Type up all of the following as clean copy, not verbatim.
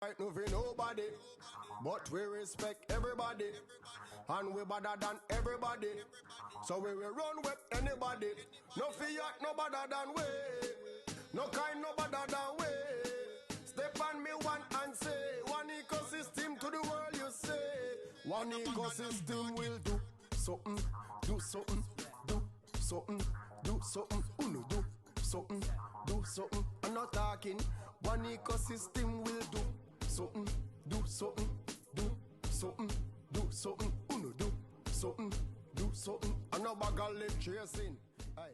Right no for nobody, but we respect everybody, and we better than everybody. So we will run with anybody. No fear, no better than we. No kind, no better than we. Step on me one and say, one ecosystem to the world you say. One ecosystem will do something, do something, do something, do something, uno do something, do something. I'm not talking. One ecosystem will do something, do something, do something, do something, uno do something, do something. I'm not bag of lip chasing. Hey.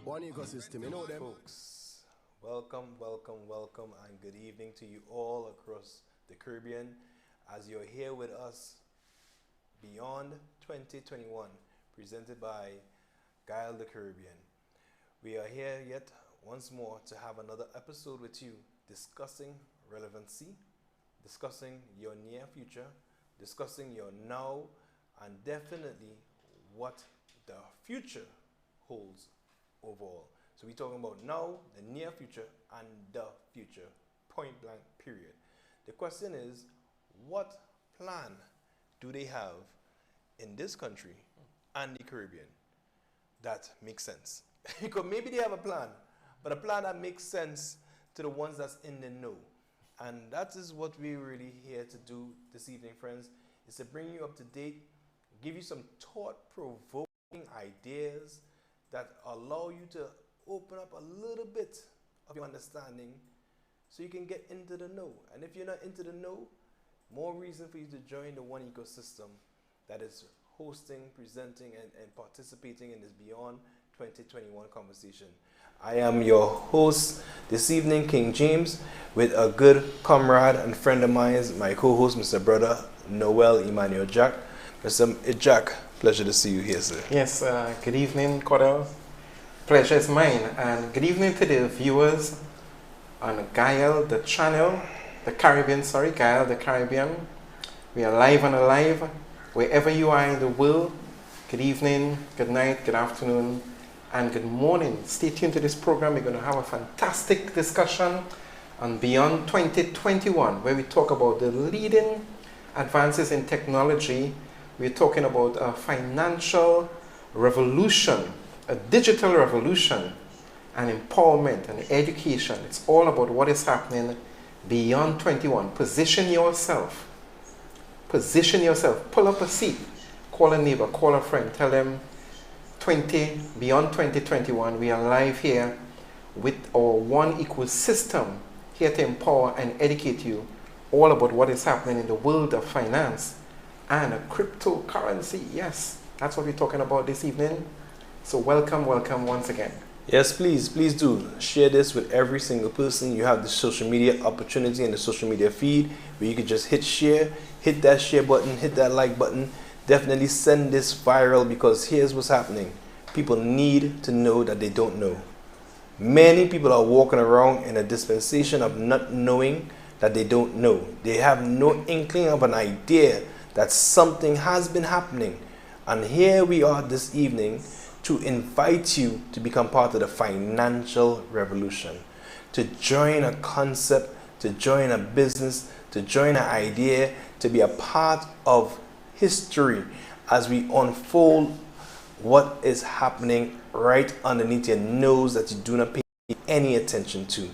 One ecosystem, you know them. Folks, welcome, and good evening to you all across the Caribbean as you're here with us Beyond 2021, presented by Guile the Caribbean. We are here yet once more to have another episode with you discussing relevancy, discussing your near future, discussing your now, and definitely what the future holds overall. So we're talking about now, the near future, and the future, point blank, period. The question is, what plan do they have in this country and the Caribbean that makes sense? Because maybe they have a plan, but a plan that makes sense to the ones that's in the know. And that is what we're really here to do this evening, friends, is to bring you up to date, give you some thought-provoking ideas that allow you to open up a little bit of your understanding so you can get into the know. And if you're not into the know, more reason for you to join the one ecosystem that is hosting, presenting, and participating in this Beyond 2021 conversation. I am your host this evening, King Jayms, with a good comrade and friend of mine, my co-host, Mr. Brother Noel Emmanuel Jack. Mr. Jack, pleasure to see you here, sir. Yes, good evening, Cordell. Pleasure is mine. And good evening to the viewers on Guile, the channel, the Caribbean, Guile, the Caribbean. We are live and alive. Wherever you are in the world, good evening, good night, good afternoon, and good morning. Stay tuned to this program. We're going to have a fantastic discussion on Beyond 2021, where we talk about the leading advances in technology. We're talking about a financial revolution, a digital revolution, and empowerment and education. It's all about what is happening beyond 21. Position yourself. Position yourself. Pull up a seat. Call a neighbor, call a friend. Tell them beyond 2021, we are live here with our one ecosystem, here to empower and educate you all about what is happening in the world of finance and a cryptocurrency. Yes, that's what we're talking about this evening. So welcome once again. Yes, please do share this with every single person. You have the social media opportunity and the social media feed where you can just hit share, hit that share button, hit that like button. Definitely send this viral, because here's what's happening. People need to know that they don't know. Many people are walking around in a dispensation of not knowing that they don't know. They have no inkling of an idea that something has been happening. And here we are this evening to invite you to become part of the financial revolution, to join a concept, to join a business, to join an idea, to be a part of history as we unfold what is happening right underneath your nose that you do not pay any attention to.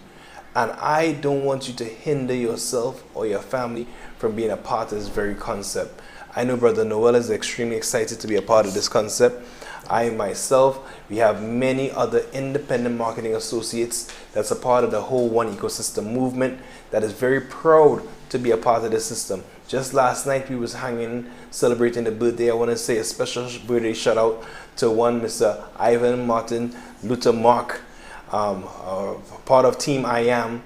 And I don't want you to hinder yourself or your family from being a part of this very concept. I know Brother Noel is extremely excited to be a part of this concept. I myself, we have many other independent marketing associates that's a part of the whole one ecosystem movement that is very proud to be a part of the system. Just last night we was hanging, celebrating the birthday. I want to say a special birthday shout out to one Mr. Ivan Martin Luther Mark, part of Team I Am,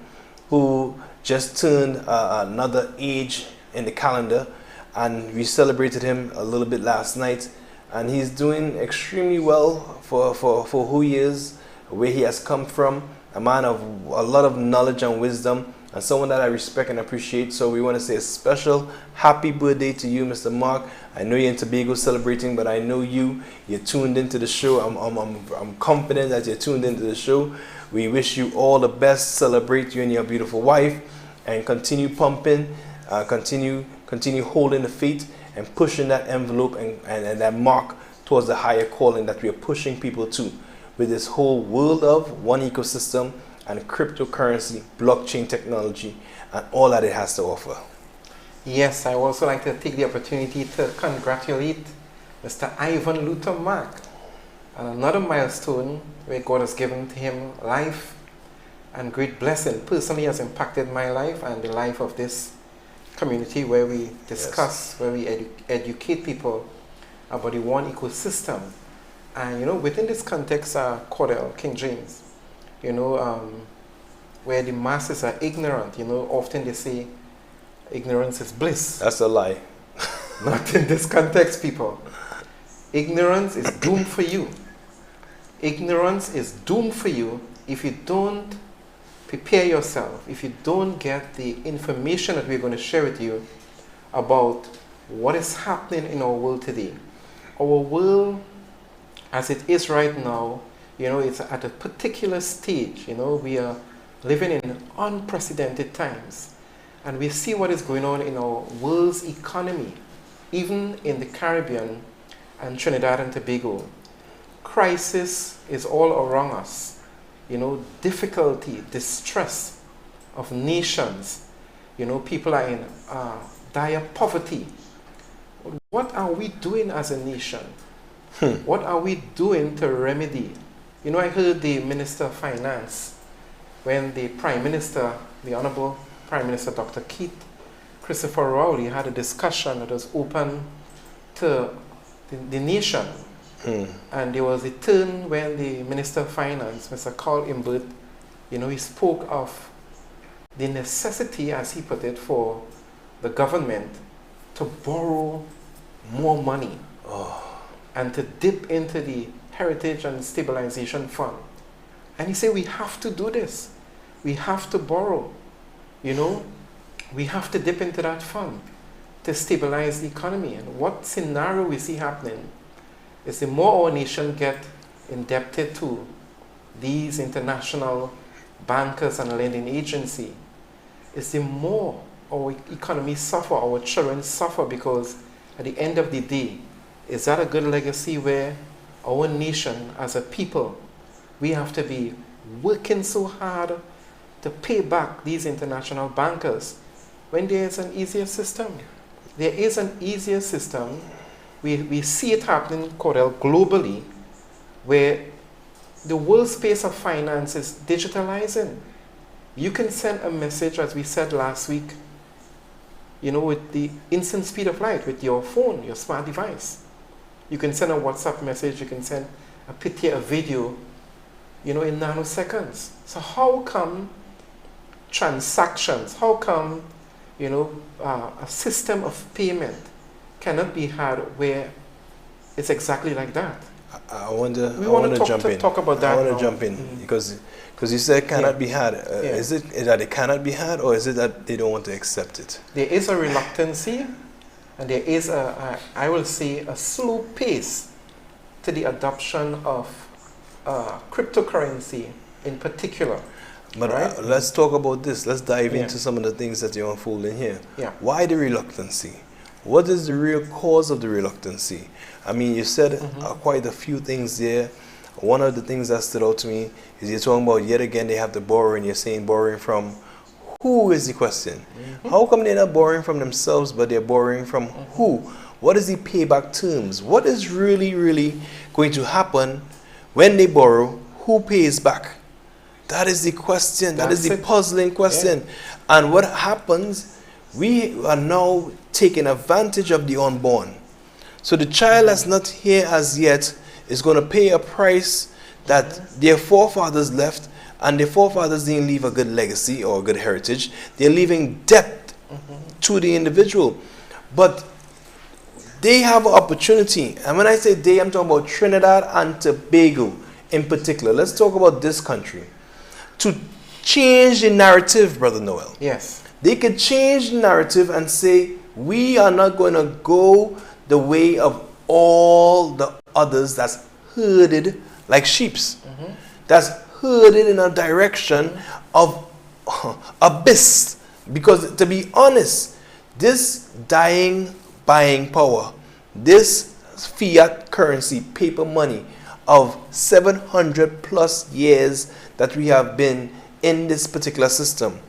who just turned another age in the calendar, and we celebrated him a little bit last night. And he's doing extremely well for who he is, where he has come from, a man of a lot of knowledge and wisdom, and someone that I respect and appreciate. So we want to say a special happy birthday to you, Mr. Mark. I know you're in Tobago celebrating, but I know you're tuned into the show. I'm confident that you're tuned into the show. We wish you all the best. Celebrate you and your beautiful wife, and continue pumping, continue holding the faith and pushing that envelope and that mark towards the higher calling that we are pushing people to, with this whole world of one ecosystem and cryptocurrency, blockchain technology, and all that it has to offer. Yes, I would also like to take the opportunity to congratulate Mr. Ivan Luther Mark on another milestone where God has given to him life and great blessing. Personally has impacted my life and the life of this community, where we discuss, where we educate people about the one ecosystem. And within this context, Cordell, King Jayms, where the masses are ignorant, often they say ignorance is bliss. That's a lie. Not in this context, people. Ignorance is doomed for you. Ignorance is doomed for you if you don't prepare yourself, if you don't get the information that we're going to share with you about what is happening in our world today. Our world, as it is right now, it's at a particular stage. We are living in unprecedented times. And we see what is going on in our world's economy, even in the Caribbean and Trinidad and Tobago. Crisis is all around us. Difficulty, distress of nations. People are in dire poverty. What are we doing as a nation? What are we doing to remedy? I heard the Minister of Finance, when the Prime Minister, the Honorable Prime Minister Dr. Keith Christopher Rowley, had a discussion that was open to the nation. And there was a turn when the Minister of Finance, Mr. Carl Imbert, he spoke of the necessity, as he put it, for the government to borrow more money and to dip into the Heritage and Stabilization Fund. And he said, we have to do this. We have to borrow. We have to dip into that fund to stabilize the economy. And what scenario we see happening is the more our nation get indebted to these international bankers and lending agency, is the more our economy suffer, our children suffer, because at the end of the day, is that a good legacy where our nation as a people, we have to be working so hard to pay back these international bankers when there is an easier system? There is an easier system. We see it happening, Cordell, globally, where the world space of finance is digitalizing. You can send a message, as we said last week, with the instant speed of light, with your phone, your smart device. You can send a WhatsApp message, you can send a picture, a video, in nanoseconds. So how come transactions, how come, a system of payment cannot be had where it's exactly like that? I want to talk about that. I want to jump in because you said cannot be had. Is it that it cannot be had, or is it that they don't want to accept it? There is a reluctancy, and there is I will say, a slow pace to the adoption of cryptocurrency in particular. But right? Let's talk about this. Let's dive into some of the things that you're unfolding here. Yeah. Why the reluctancy? What is the real cause of the reluctancy? I mean, you said quite a few things there. One of the things that stood out to me is you're talking about, yet again, they have to borrow, and you're saying borrowing from who is the question? How come they're not borrowing from themselves, but they're borrowing from who? What is the payback terms? What is really going to happen when they borrow? Who pays back? That is the question. That is the puzzling question. Yeah. And what happens, we are now taking advantage of the unborn. So the child that's not here as yet is going to pay a price that their forefathers left, and their forefathers didn't leave a good legacy or a good heritage. They're leaving debt to the individual. But they have an opportunity. And when I say they, I'm talking about Trinidad and Tobago in particular. Let's talk about this country. To change the narrative, Brother Noel. Yes. They could change the narrative and say, we are not going to go the way of all the others that's herded like sheeps. That's herded in a direction of abyss. Because to be honest, this dying buying power, this fiat currency, paper money of 700 plus years that we have been in this particular system,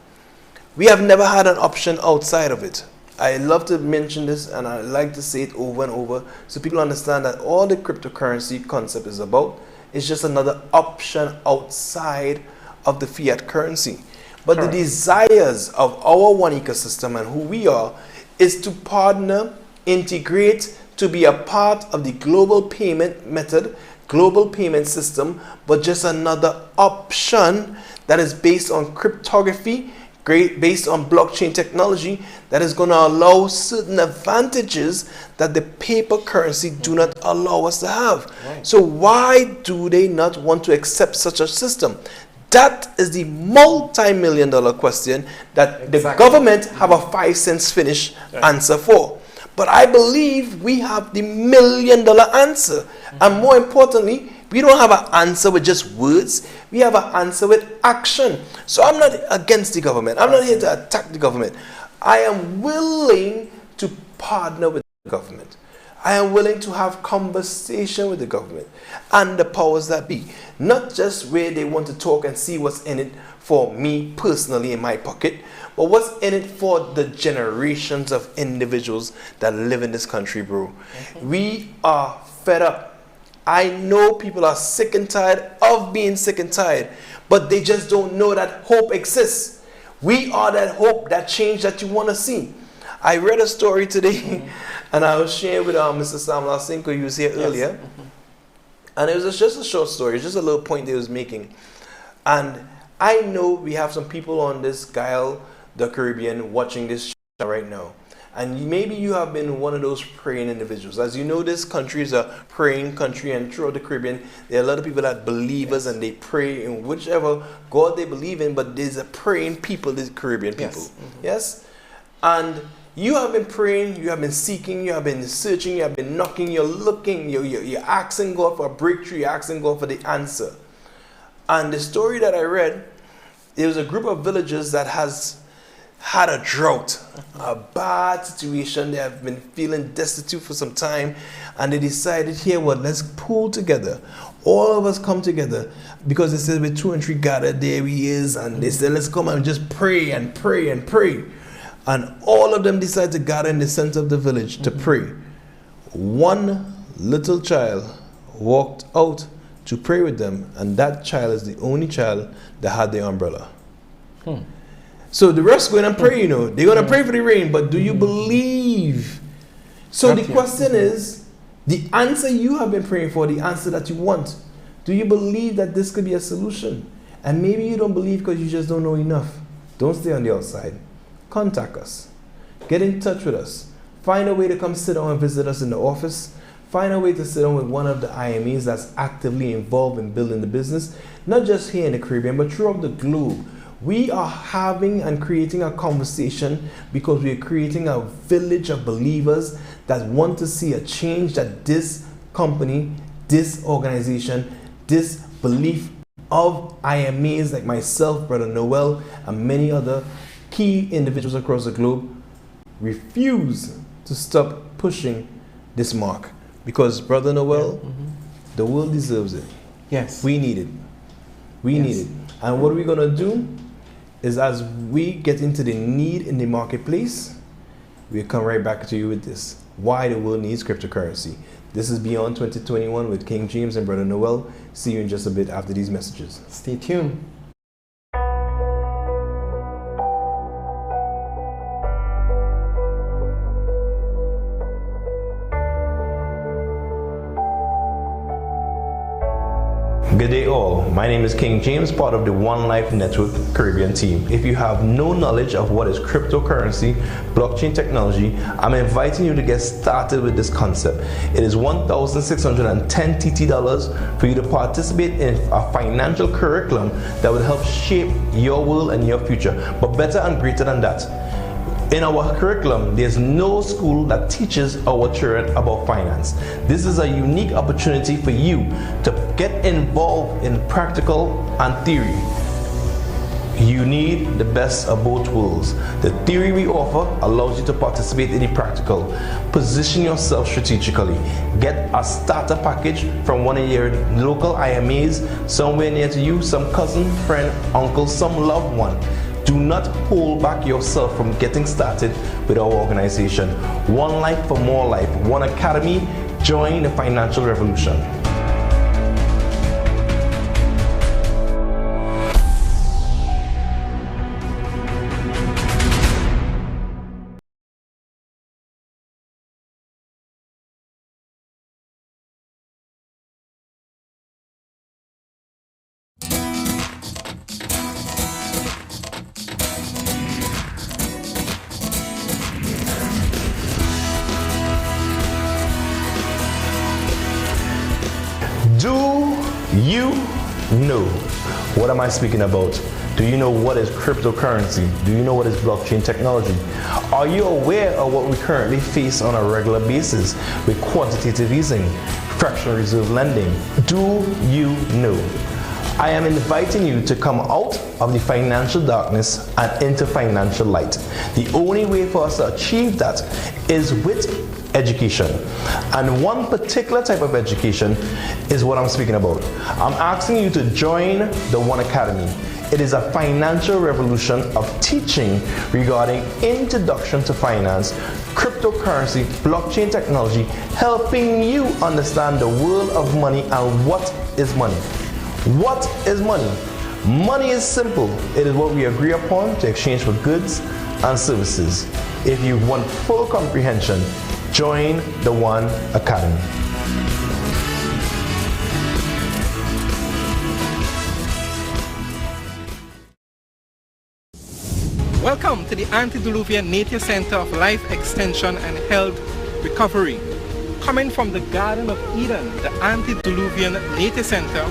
we have never had an option outside of it. I love to mention this, and I like to say it over and over so people understand that all the cryptocurrency concept is about is just another option outside of the fiat currency. But the desires of our one ecosystem and who we are is to partner, integrate, to be a part of the global payment method, global payment system, but just another option that is based on cryptography, based on blockchain technology, that is going to allow certain advantages that the paper currency do not allow us to have. Right. So why do they not want to accept such a system? That is the multi-million-dollar question that the government have a 5 cents finish answer for. But I believe we have the million-dollar answer. And more importantly, we don't have an answer with just words. We have an answer with action. So I'm not against the government. I'm not here to attack the government. I am willing to partner with the government. I am willing to have conversation with the government and the powers that be. Not just where they want to talk and see what's in it for me personally in my pocket, but what's in it for the generations of individuals that live in this country, bro. We are fed up. I know people are sick and tired of being sick and tired, but they just don't know that hope exists. We are that hope, that change that you want to see. I read a story today, and I was sharing with Mr. Sam Lasinko, he was here earlier, and it was just a short story, just a little point they was making. And I know we have some people on this Guile, the Caribbean, watching this right now. And maybe you have been one of those praying individuals. As you know, this country is a praying country, and throughout the Caribbean, there are a lot of people that believers and they pray in whichever God they believe in, but there's a praying people, these Caribbean people. Yes? And you have been praying, you have been seeking, you have been searching, you have been knocking, you're looking, you're asking God for a breakthrough, you're asking God for the answer. And the story that I read, there was a group of villagers that has had a drought, a bad situation. They have been feeling destitute for some time, and they decided, here what, let's pull together. All of us come together, because they said with 2 and 3 gathered, there he is, and they said, let's come and just pray and pray and pray. And all of them decided to gather in the center of the village to pray. One little child walked out to pray with them, and that child is the only child that had the umbrella. So the rest go in and pray, you know. They're going to pray for the rain, but do you believe? So the question is, the answer you have been praying for, the answer that you want, do you believe that this could be a solution? And maybe you don't believe because you just don't know enough. Don't stay on the outside. Contact us. Get in touch with us. Find a way to come sit down and visit us in the office. Find a way to sit down with one of the IMEs that's actively involved in building the business, not just here in the Caribbean, but throughout the globe. We are having and creating a conversation because we are creating a village of believers that want to see a change, that this company, this organization, this belief of IMAs like myself, Brother Noel, and many other key individuals across the globe refuse to stop pushing this mark. Because, Brother Noel, the world deserves it. Yes. We need it. We need it. And what are we going to do? Is as we get into the need in the marketplace, we'll come right back to you with this. Why the world needs cryptocurrency. This is Beyond 2021 with King Jayms and Brother Noel. See you in just a bit after these messages. Stay tuned. Good day all, my name is King James, part of the One Life Network Caribbean team. If you have no knowledge of what is cryptocurrency, blockchain technology, I'm inviting you to get started with this concept. It is $1,610 TT for you to participate in a financial curriculum that will help shape your world and your future. But better and greater than that, in our curriculum, there's no school that teaches our children about finance. This is a unique opportunity for you to get involved in practical and theory. You need the best of both worlds. The theory we offer allows you to participate in the practical. Position yourself strategically. Get a starter package from one of your local IMAs, somewhere near to you, some cousin, friend, uncle, some loved one. Do not hold back yourself from getting started with our organization. One life for more life. One academy. Join the financial revolution. Do you know? What am I speaking about? Do you know what is cryptocurrency? Do you know what is blockchain technology? Are you aware of what we currently face on a regular basis with quantitative easing, fractional reserve lending? Do you know? I am inviting you to come out of the financial darkness and into financial light. The only way for us to achieve that is with education. And one particular type of education is what I'm speaking about. I'm asking you to join the One Academy. It is a financial revolution of teaching regarding introduction to finance, cryptocurrency, blockchain technology, helping you understand the world of money and what is money. What is money? Money is simple. It is what we agree upon to exchange for goods and services. If you want full comprehension, join the One Academy. Welcome to the Antediluvian Nature Center of Life Extension and Health Recovery. Coming from the Garden of Eden, the Antediluvian Nature Center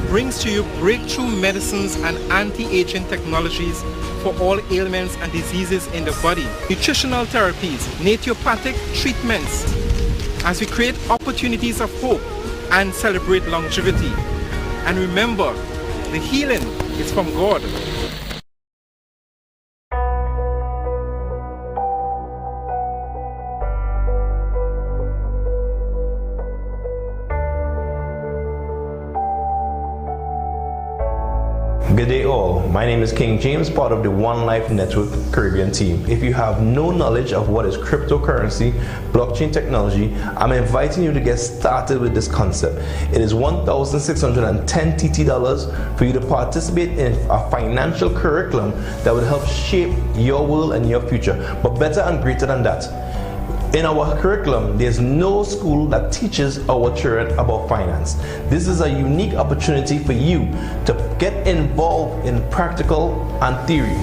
brings to you breakthrough medicines and anti-aging technologies for all ailments and diseases in the body, nutritional therapies, naturopathic treatments, as we create opportunities of hope and celebrate longevity. And remember, the healing is from God. Good day all, my name is King James, part of the One Life Network Caribbean team. If you have no knowledge of what is cryptocurrency, blockchain technology, I'm inviting you to get started with this concept. It is $1,610 TT for you to participate in a financial curriculum that will help shape your world and your future. But better and greater than that, in our curriculum, there's no school that teaches our children about finance. This is a unique opportunity for you to get involved in practical and theory.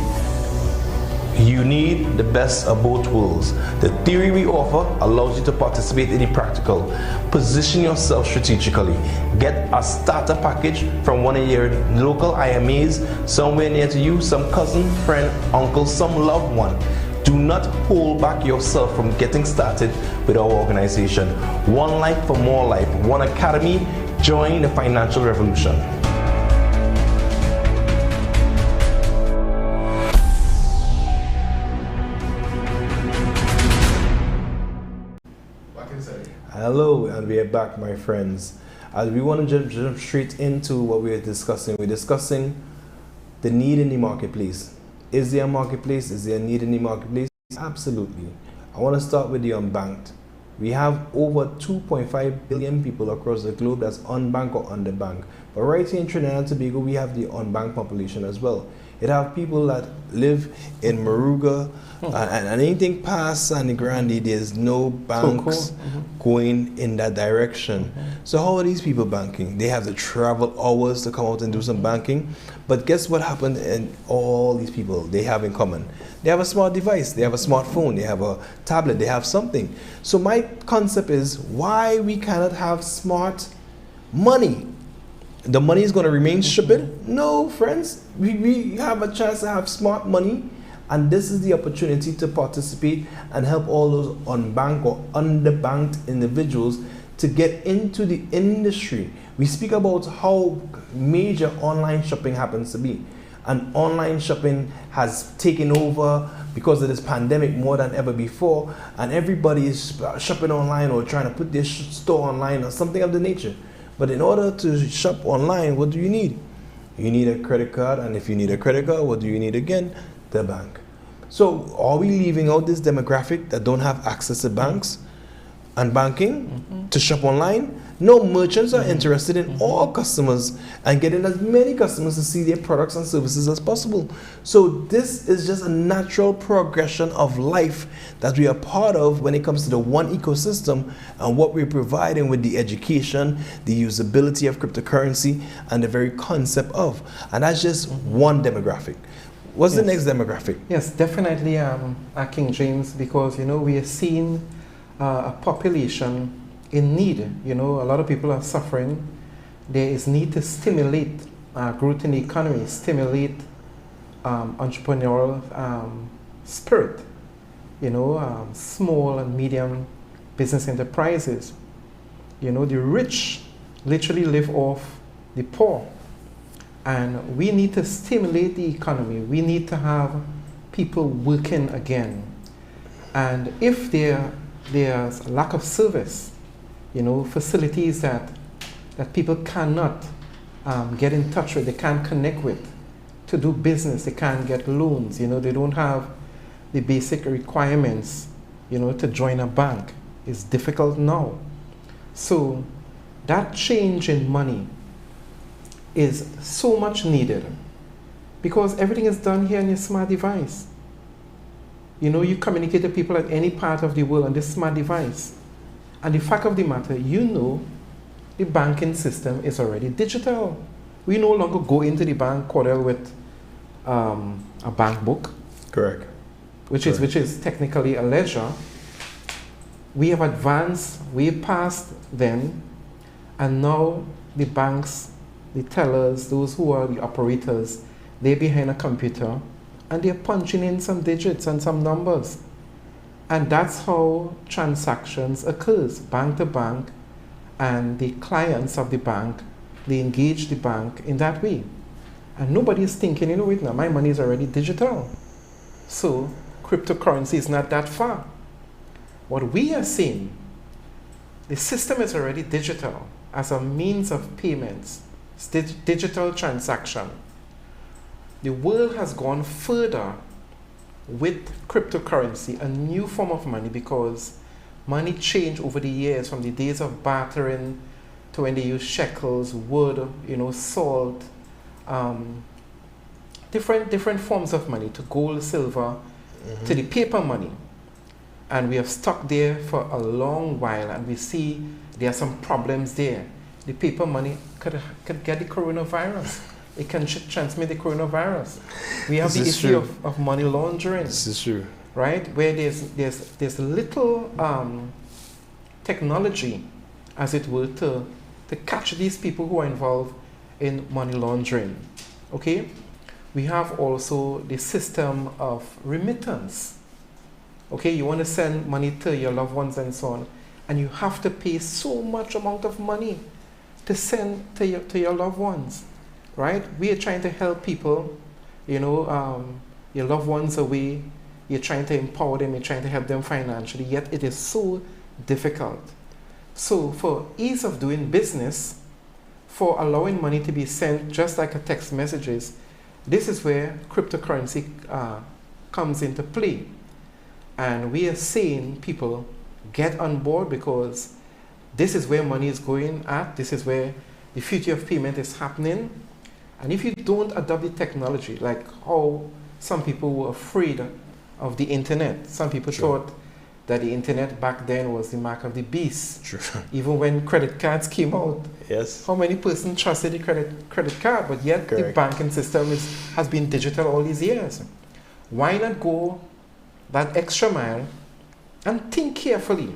You need the best of both worlds. The theory we offer allows you to participate in the practical. Position yourself strategically. Get a starter package from one of your local IMAs, somewhere near to you, some cousin, friend, uncle, some loved one. Do not hold back yourself from getting started with our organization. One life for more life. One academy. Join the financial revolution. Hello, and we are back, my friends. As we want to jump straight into what we're discussing the need in the marketplace. Is there a marketplace? Is there a need in the marketplace? Absolutely. I want to start with the unbanked. We have over 2.5 billion people across the globe that's unbanked or underbanked. But right here in Trinidad and Tobago, we have the unbanked population as well. It have people that live in Moruga, and anything past San Grande, there's no banks going in that direction. So how are these people banking? They have to travel hours to come out and do some banking. But guess what happened? And all these people, they have in common. They have a smart device, they have a smartphone, they have a tablet, they have something. So my concept is why we cannot have smart money. The money is going to remain stupid? No, friends. We have a chance to have smart money, and this is the opportunity to participate and help all those unbanked or underbanked individuals to get into the industry. We speak about how major online shopping happens to be. And online shopping has taken over because of this pandemic more than ever before, and everybody is shopping online or trying to put their store online or something of the nature. But in order to shop online, what do you need? You need a credit card, and if you need a credit card, what do you need again? The bank. So are we leaving out this demographic that don't have access to banks and banking to shop online? No, merchants are interested in all customers and getting as many customers to see their products and services as possible. So this is just a natural progression of life that we are part of when it comes to the one ecosystem and what we're providing with the education, the usability of cryptocurrency, and the very concept of. And that's just one demographic. What's the next demographic? Yes, definitely King Jayms, because we are seeing a population in need. A lot of people are suffering. There is need to stimulate growth in the economy, stimulate entrepreneurial spirit. Small and medium business enterprises. The rich literally live off the poor. And we need to stimulate the economy. We need to have people working again. And if there's a lack of service, facilities that people cannot get in touch with, they can't connect with to do business, they can't get loans, they don't have the basic requirements, to join a bank. It's difficult now. So that change in money is so much needed because everything is done here on your smart device. You communicate to people at any part of the world on this smart device. And the fact of the matter, the banking system is already digital. We no longer go into the bank, Cordell, with a bank book. Correct. Which is technically a ledger. We have advanced way past then, and now the banks, the tellers, those who are the operators, they're behind a computer and they're punching in some digits and some numbers. And that's how transactions occurs, bank to bank, and the clients of the bank, they engage the bank in that way. And nobody is thinking, wait now, my money is already digital. So cryptocurrency is not that far. What we are seeing, the system is already digital as a means of payments. It's digital transaction. The world has gone further with cryptocurrency, a new form of money, because money changed over the years from the days of bartering to when they use shekels, wood, salt, different forms of money, to gold, silver, to the paper money. And we have stuck there for a long while, and we see there are some problems there. The paper money could get the coronavirus. It can transmit the coronavirus. We have the issue of money laundering. This is true. Right? Where there's little technology, as it were, to catch these people who are involved in money laundering. Okay? We have also the system of remittance. Okay, you want to send money to your loved ones and so on, and you have to pay so much amount of money to send to your loved ones, right? We are trying to help people, your loved ones away. You're trying to empower them, you're trying to help them financially, yet it is so difficult. So for ease of doing business, for allowing money to be sent just like a text messages, this is where cryptocurrency comes into play. And we are seeing people get on board because this is where money is going at. This is where the future of payment is happening. And if you don't adopt the technology, like how some people were afraid of the internet, some people thought that the internet back then was the mark of the beast. True. Even when credit cards came out, Yes. how many persons trusted the credit card? But yet the Correct. banking system has been digital all these years. Why not go that extra mile and think carefully?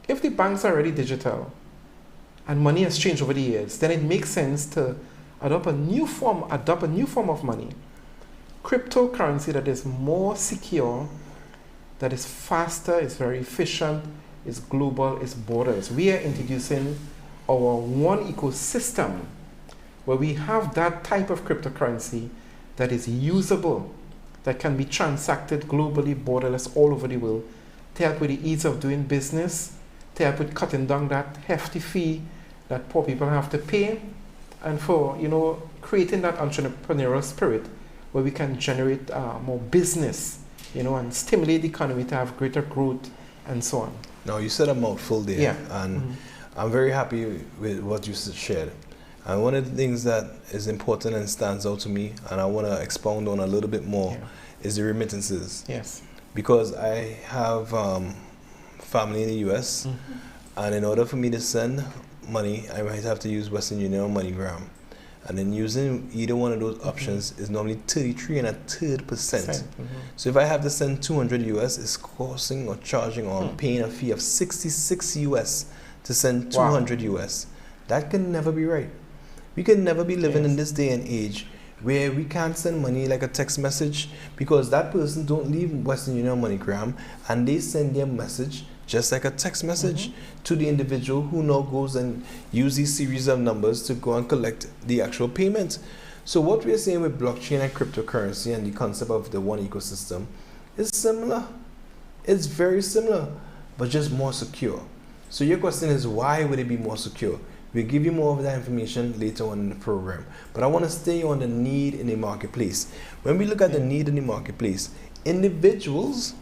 If the banks are already digital and money has changed over the years, then it makes sense to adopt a new form of money. Cryptocurrency that is more secure, that is faster, is very efficient, is global, is borderless. We are introducing our one ecosystem where we have that type of cryptocurrency that is usable, that can be transacted globally, borderless, all over the world, to help with the ease of doing business, to help with cutting down that hefty fee that poor people have to pay, and for, creating that entrepreneurial spirit where we can generate more business, and stimulate the economy to have greater growth and so on. Now, you said a mouthful there, Yeah. and I'm very happy with what you shared. And one of the things that is important and stands out to me, and I want to expound on a little bit more, is the remittances. Yes. Because I have family in the US, and in order for me to send money, I might have to use Western Union or MoneyGram. And then using either one of those options is normally 33 and a third percent. So if I have to send 200 US, it's costing or charging or paying a fee of 66 US to send 200 US. That can never be right. We can never be living in this day and age where we can't send money like a text message because that person don't leave Western Union or MoneyGram and they send their message just like a text message to the individual who now goes and use these series of numbers to go and collect the actual payment. So what we're saying with blockchain and cryptocurrency and the concept of the one ecosystem is similar. It's very similar, but just more secure. So your question is, why would it be more secure? We'll give you more of that information later on in the program. But I want to stay on the need in the marketplace. When we look at the need in the marketplace, individuals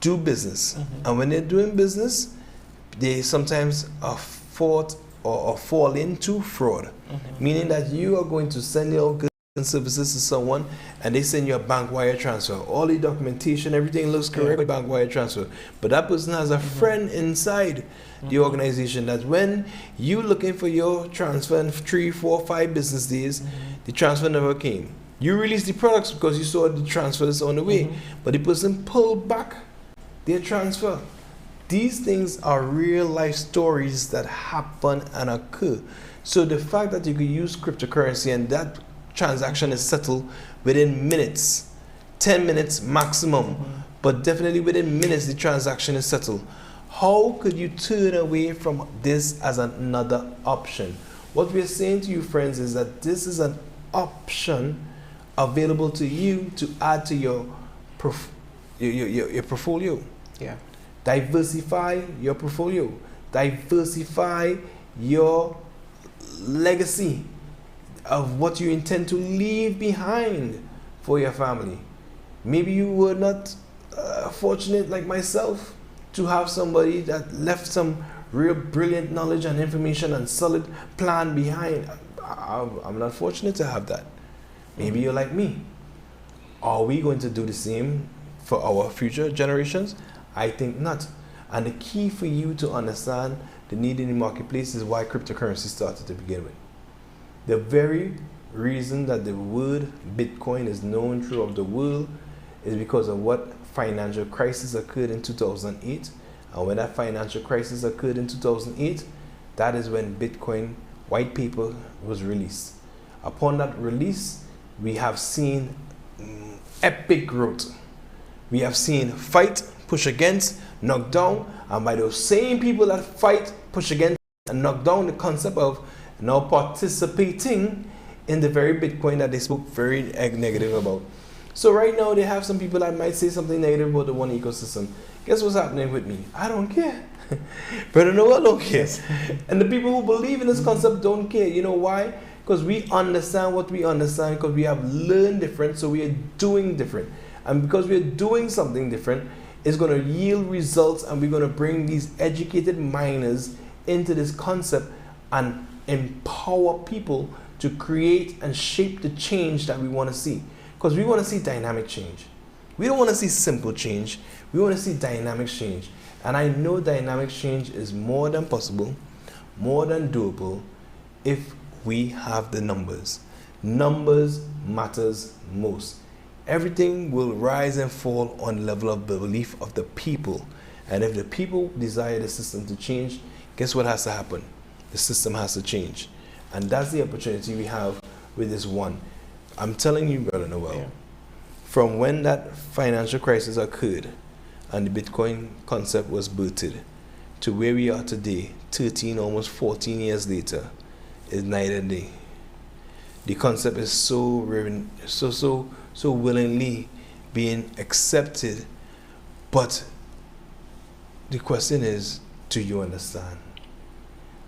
do business, and when they're doing business, they sometimes are fought or fall into fraud, meaning that you are going to send your goods and services to someone, and they send you a bank wire transfer. All the documentation, everything looks correct, bank wire transfer, but that person has a friend inside the organization that when you looking for your transfer in 3, 4, 5 business days, the transfer never came. You released the products because you saw the transfers on the way, but the person pulled back their transfer. These things are real life stories that happen and occur. So the fact that you could use cryptocurrency and that transaction is settled within minutes, 10 minutes maximum, but definitely within minutes the transaction is settled. How could you turn away from this as another option? What we're saying to you, friends, is that this is an option available to you to add to your portfolio. Yeah. Diversify your portfolio. Diversify your legacy of what you intend to leave behind for your family. Maybe you were not fortunate like myself to have somebody that left some real brilliant knowledge and information and solid plan behind. I'm not fortunate to have that. Maybe you're like me. Are we going to do the same for our future generations? I think not. And the key for you to understand the need in the marketplace is why cryptocurrency started to begin with. The very reason that the word Bitcoin is known throughout the world is because of what financial crisis occurred in 2008. And when that financial crisis occurred in 2008, that is when Bitcoin white paper was released. Upon that release, we have seen epic growth. We have seen fight, push against, knock down, and by those same people that fight, push against, and knock down, the concept of now participating in the very Bitcoin that they spoke very negative about. So right now they have some people that might say something negative about the one ecosystem. Guess what's happening with me? I don't care. Brother Noel don't care. And the people who believe in this concept don't care. You know why? Because we understand what we understand, because we have learned different, so we are doing different. And because we are doing something different, it's going to yield results, and we're going to bring these educated miners into this concept and empower people to create and shape the change that we want to see. Because we want to see dynamic change. We don't want to see simple change. We want to see dynamic change. And I know dynamic change is more than possible, more than doable, if we have the numbers. Numbers matters most. Everything will rise and fall on the level of belief of the people. And if the people desire the system to change, guess what has to happen? The system has to change. And that's the opportunity we have with this one. I'm telling you, Brother Noel, from when that financial crisis occurred and the Bitcoin concept was birthed to where we are today, 13, almost 14 years later, is night and day. The concept is so willingly being accepted, but the question is, do you understand?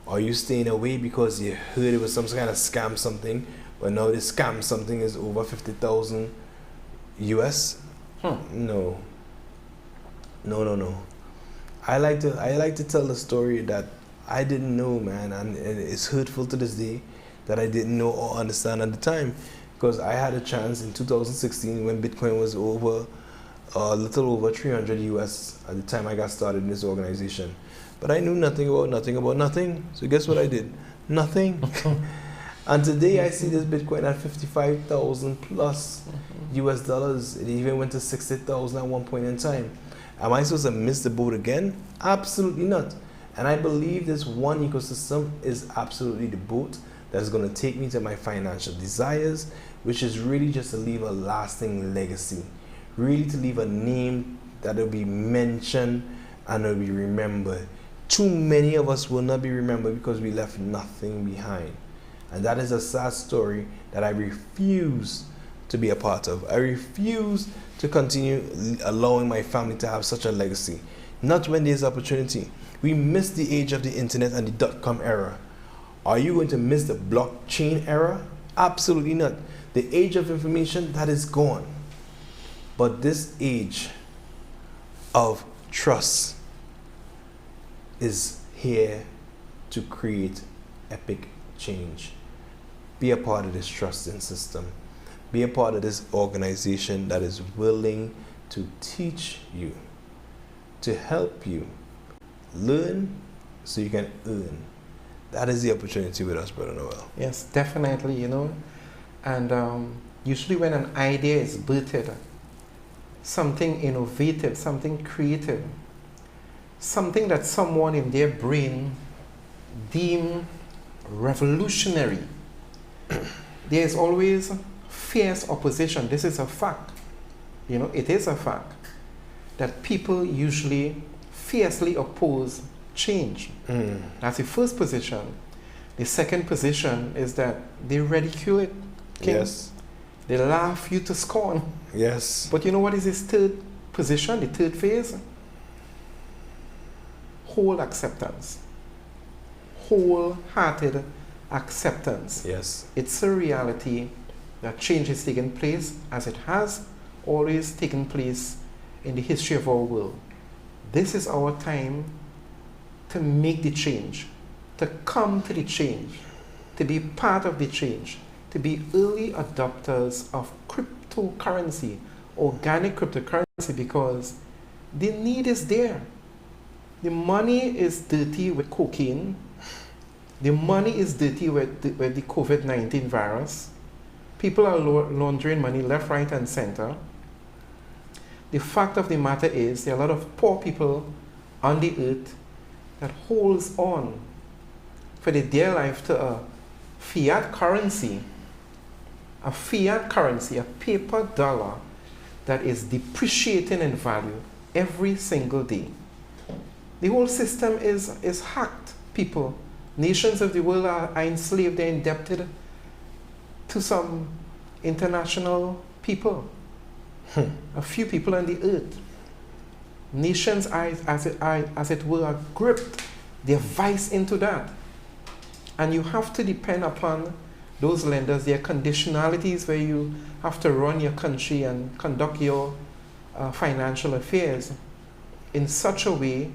Are you staying away because you heard it was some kind of scam something, but now this scam something is over 50,000 US? No. I like to tell the story that I didn't know, man, and it's hurtful to this day that I didn't know or understand at the time, because I had a chance in 2016 when Bitcoin was over a little over 300 US at the time I got started in this organization. But I knew nothing about nothing. So guess what I did? Nothing. And today I see this Bitcoin at 55,000 plus US dollars. It even went to 60,000 at one point in time. Am I supposed to miss the boat again? Absolutely not. And I believe this one ecosystem is absolutely the boat that's going to take me to my financial desires, which is really just to leave a lasting legacy. Really to leave a name that will be mentioned and will be remembered. Too many of us will not be remembered because we left nothing behind. And that is a sad story that I refuse to be a part of. I refuse to continue allowing my family to have such a legacy. Not when there's opportunity. We missed the age of the internet and the dot-com era. Are you going to miss the blockchain era? Absolutely not. The age of information, that is gone. But this age of trust is here to create epic change. Be a part of this trusting system. Be a part of this organization that is willing to teach you, to help you learn so you can earn. That is the opportunity with us, Brother Noel. Yes, definitely, And usually when an idea is birthed, something innovative, something creative, something that someone in their brain deem revolutionary, there is always fierce opposition. This is a fact. It is a fact that people usually fiercely oppose change. That's the first position. The second position is that they ridicule it. King. Yes. They laugh you to scorn. Yes. But you know what is this third position, the third phase? Whole acceptance. Wholehearted acceptance. Yes. It's a reality that change is taking place, as it has always taken place in the history of our world. This is our time to make the change, to come to the change, to be part of the change, to be early adopters of cryptocurrency, organic cryptocurrency, because the need is there. The money is dirty with cocaine. The money is dirty with the COVID-19 virus. People are laundering money left, right, and center. The fact of the matter is there are a lot of poor people on the earth that holds on for their dear life to a fiat currency, a paper dollar that is depreciating in value every single day. The whole system is hacked, people. Nations of the world are enslaved, they're indebted to some international people. A few people on the earth. Nations, as it were, are gripped. They're vice into that. And you have to depend upon those lenders. There are conditionalities where you have to run your country and conduct your financial affairs in such a way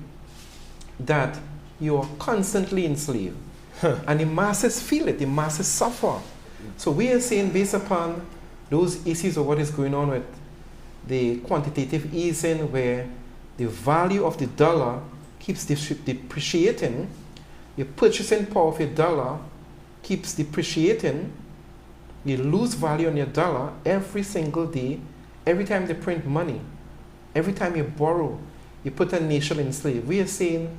that you are constantly enslaved. And the masses feel it. The masses suffer. So we are saying, based upon those issues of what is going on with the quantitative easing, where the value of the dollar keeps depreciating, your purchasing power of your dollar keeps depreciating, you lose value on your dollar every single day, every time they print money, every time you borrow, you put a nation in slave. We are saying,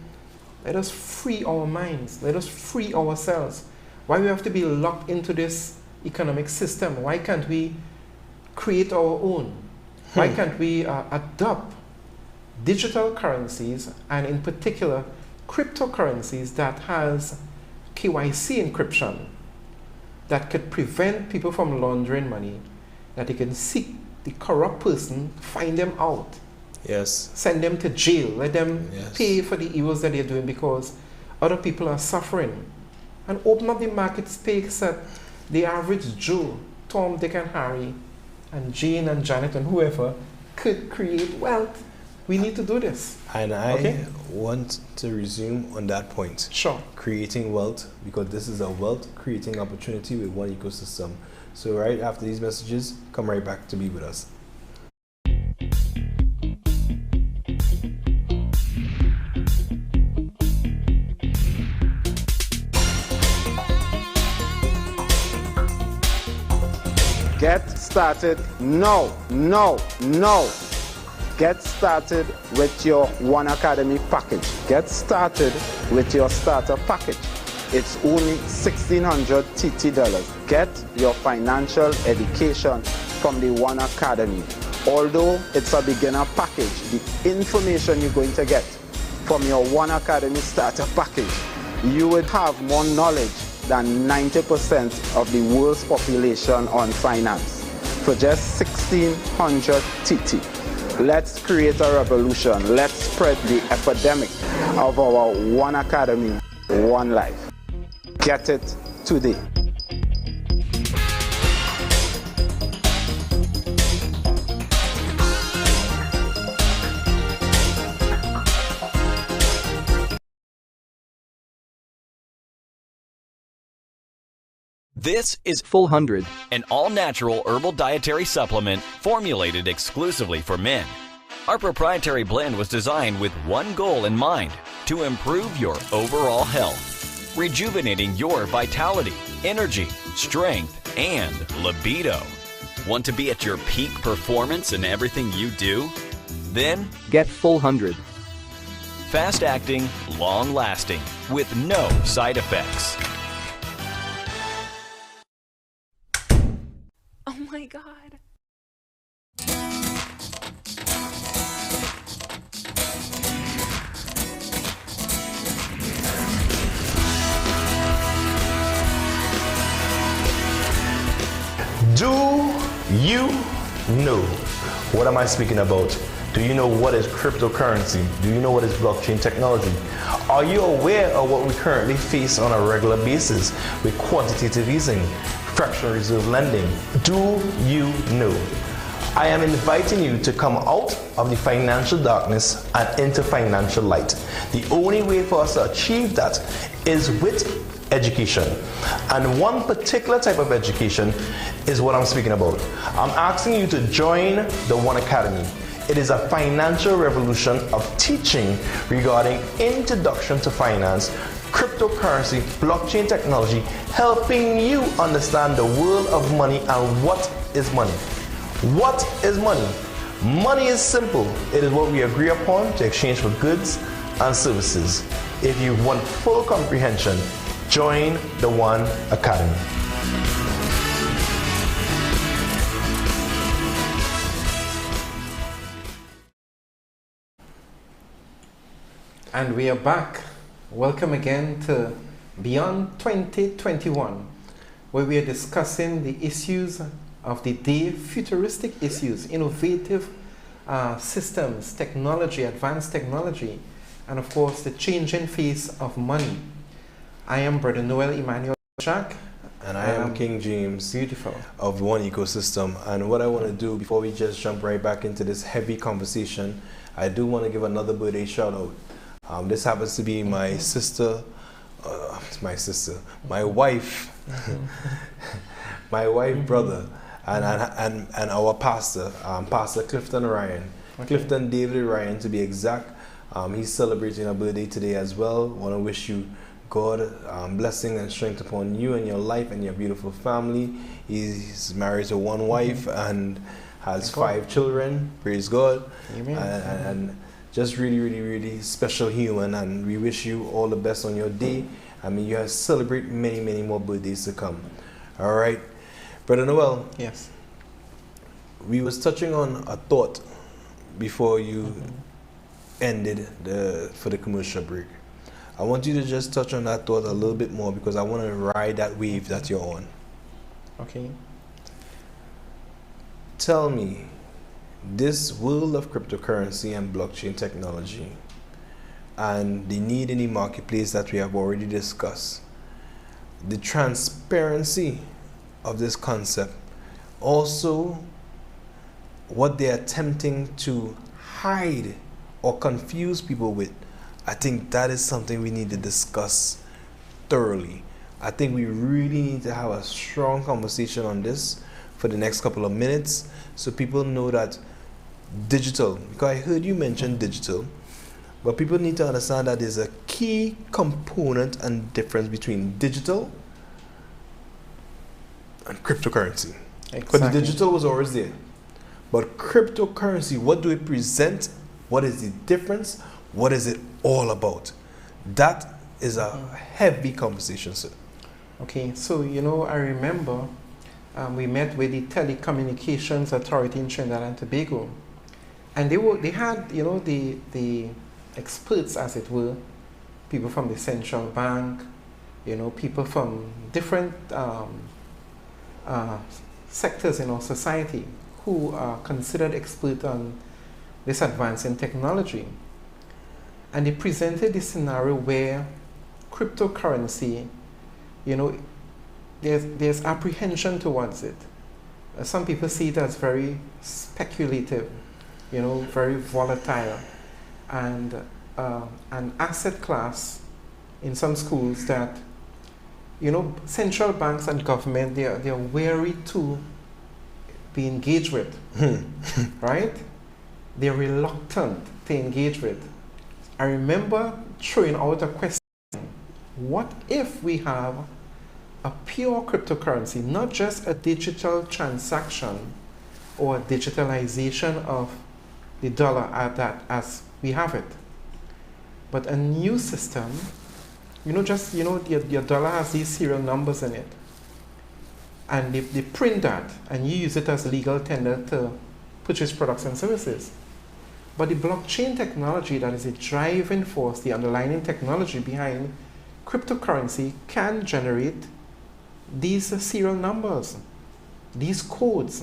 let us free our minds, let us free ourselves. Why we have to be locked into this economic system? Why can't we create our own? Why can't we adopt digital currencies, and in particular cryptocurrencies that has KYC encryption that could prevent people from laundering money, that they can seek the corrupt person, find them out, Yes. send them to jail, let them Yes. pay for the evils that they're doing because other people are suffering, and open up the market space that the average Joe, Tom, Dick and Harry, and Jane and Janet and whoever could create wealth. We need to do this. And I Okay. want to resume on that point. Sure. Creating wealth, because this is a wealth creating opportunity with one ecosystem. So right after these messages, come right back to be with us. Get started now. Get started with your One Academy package. Get started with your starter package. It's only $1,600 TT. Get your financial education from the One Academy. Although it's a beginner package, the information you're going to get from your One Academy starter package, you would have more knowledge than 90% of the world's population on finance for just $1,600 TT. Let's create a revolution. Let's spread the epidemic of our One Academy, One Life. Get it today. This is Full 100. an all-natural herbal dietary supplement formulated exclusively for men. Our proprietary blend was designed with one goal in mind: to improve your overall health, rejuvenating your vitality, energy, strength, and libido. Want to be at your peak performance in everything you do? Then Get Full 100. fast-acting, long-lasting, with no side effects. Oh my God. Do you know? What am I speaking about? Do you know what is cryptocurrency? Do you know what is blockchain technology? Are you aware of what we currently face on a regular basis with quantitative easing, fractional reserve lending? Do you know? I am inviting you to come out of the financial darkness and into financial light. The only way for us to achieve that is with education. And one particular type of education is what I'm speaking about. I'm asking you to join the One Academy. It is a financial revolution of teaching regarding introduction to finance, cryptocurrency, blockchain technology, helping you understand the world of money and what is money. What is money? Money is simple. It is what we agree upon to exchange for goods and services. If you want full comprehension, join the One Academy. And we are back. Welcome again to Beyond 2021, where we are discussing the issues of the day, futuristic issues, innovative systems, technology, advanced technology, and of course the changing face of money. I am Brother Noel Emmanuel Jack. And I am King Jayms. Beautiful. Of One Ecosystem. And what I want to do before we just jump right back into this heavy conversation, I do want to give another birthday shout out. This happens to be my sister, my wife, my wife, brother, and our pastor, Pastor Clifton Ryan, Clifton David Ryan to be exact. He's celebrating a birthday today as well. Want to wish you God blessing and strength upon you and your life and your beautiful family. He's married to one wife and has 5 children. Praise God. Amen. And just really, really, really special human. And we wish you all the best on your day. I mean, you have celebrate many, many more birthdays to come. All right, Brother Noel. Yes. We was touching on a thought before you ended for the commercial break. I want you to just touch on that thought a little bit more because I want to ride that wave that you're on. Okay. Tell me, this world of cryptocurrency and blockchain technology and the need in the marketplace that we have already discussed, the transparency of this concept, also what they're attempting to hide or confuse people with, I think that is something we need to discuss thoroughly. I think we really need to have a strong conversation on this for the next couple of minutes so people know that digital, because I heard you mention digital, but people need to understand that there's a key component and difference between digital and cryptocurrency. Exactly. Because the digital was always there. But cryptocurrency, what do it present? What is the difference? What is it all about? That is a heavy conversation, sir. Okay, so I remember we met with the Telecommunications Authority in Trinidad and Tobago, and they had the experts, as it were, people from the central bank, people from different sectors in our society who are considered expert on this advance in technology. And they presented this scenario where cryptocurrency, there's apprehension towards it. Some people see it as very speculative, very volatile, and an asset class in some schools that, central banks and government, they're wary to be engaged with, right? They're reluctant to engage with. I remember throwing out a question: what if we have a pure cryptocurrency, not just a digital transaction or a digitalization of the dollar as we have it, but a new system? Your dollar has these serial numbers in it, and they print that, and you use it as legal tender to purchase products and services. But the blockchain technology, that is the driving force, the underlying technology behind cryptocurrency, can generate these serial numbers, these codes.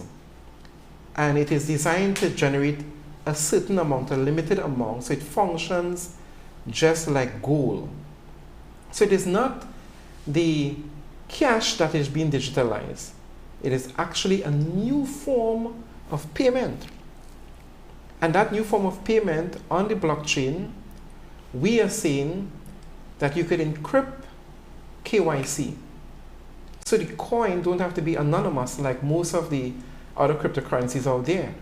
And it is designed to generate a certain amount, a limited amount, so it functions just like gold. So it is not the cash that is being digitalized. It is actually a new form of payment. And that new form of payment on the blockchain, we are saying that you could encrypt KYC. So the coin don't have to be anonymous like most of the other cryptocurrencies out there.